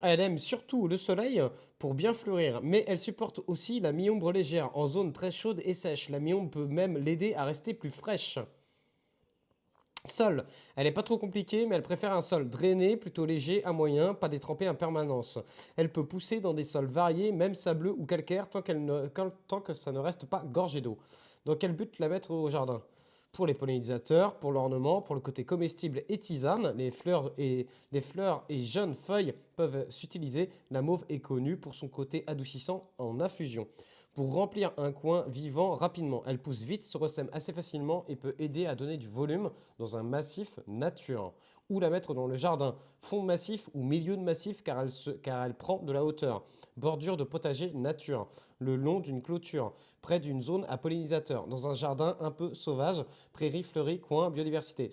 Elle aime surtout le soleil pour bien fleurir, mais elle supporte aussi la mi-ombre légère en zone très chaude et sèche. La mi-ombre peut même l'aider à rester plus fraîche. Sol, elle est pas trop compliquée, mais elle préfère un sol drainé, plutôt léger à moyen, pas détrempé en permanence. Elle peut pousser dans des sols variés, même sableux ou calcaires, tant que ça ne reste pas gorgé d'eau. Dans quel but la mettre au jardin? Pour les pollinisateurs, pour l'ornement, pour le côté comestible et tisane, les fleurs et jeunes feuilles peuvent s'utiliser. La mauve est connue pour son côté adoucissant en infusion. Pour remplir un coin vivant rapidement, elle pousse vite, se ressème assez facilement et peut aider à donner du volume dans un massif nature. Ou la mettre dans le jardin, fond de massif ou milieu de massif car elle prend de la hauteur. Bordure de potager nature, le long d'une clôture, près d'une zone à pollinisateur, dans un jardin un peu sauvage, prairie fleurie, coin, biodiversité.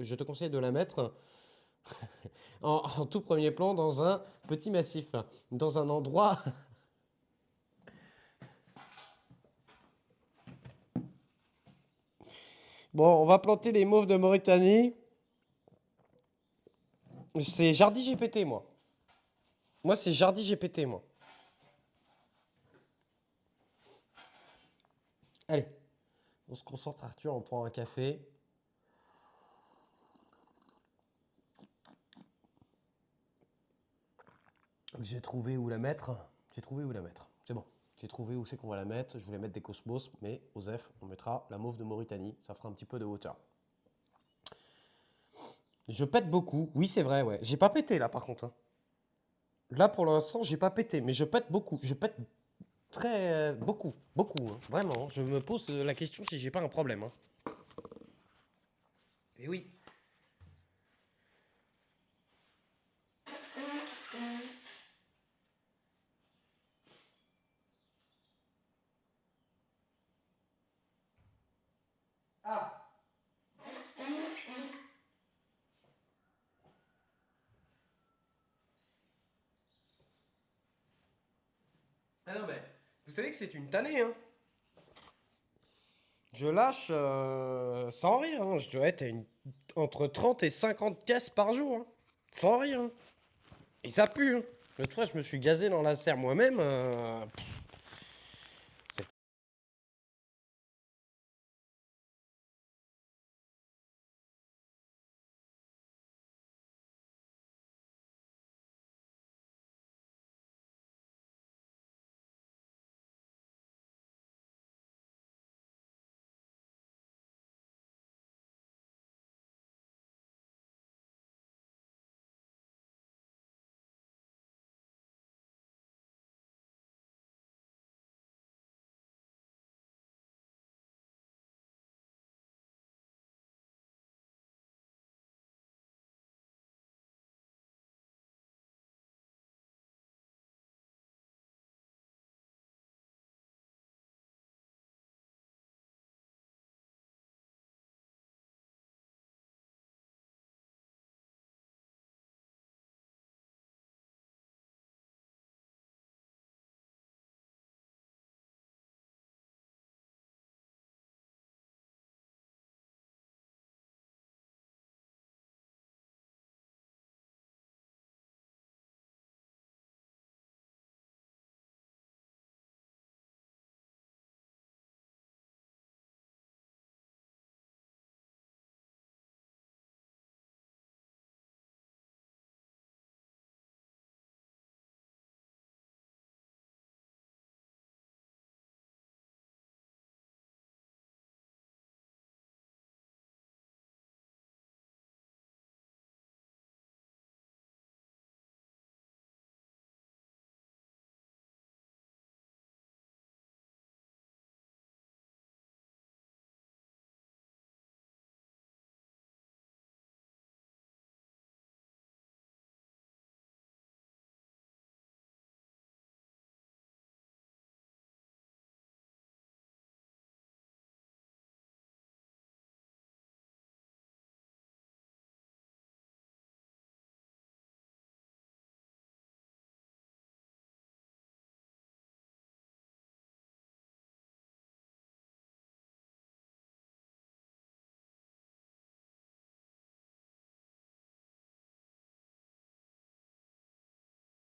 Je te conseille de la mettre en tout premier plan dans un petit massif, dans un endroit. Bon, on va planter les mauves de Mauritanie. C'est Jardi GPT, moi. Moi, c'est Jardi GPT, moi. Allez, on se concentre, Arthur, on prend un café. J'ai trouvé où la mettre. J'ai trouvé où la mettre. C'est bon. J'ai trouvé où c'est qu'on va la mettre. Je voulais mettre des cosmos, mais Osef, on mettra la mauve de Mauritanie. Ça fera un petit peu de hauteur. Je pète beaucoup. Oui, c'est vrai, ouais. J'ai pas pété là, par contre, hein. Là, pour l'instant, j'ai pas pété, mais je pète beaucoup. Je pète très beaucoup, beaucoup, hein. Vraiment. Je me pose la question si j'ai pas un problème, hein. Et oui. Ah. Ah non, mais vous savez que c'est une tannée, hein. Je lâche sans rire, hein. Je dois être entre 30 et 50 caisses par jour, hein. Sans rire, hein. Et ça pue, hein. L'autre fois, je me suis gazé dans la serre moi-même.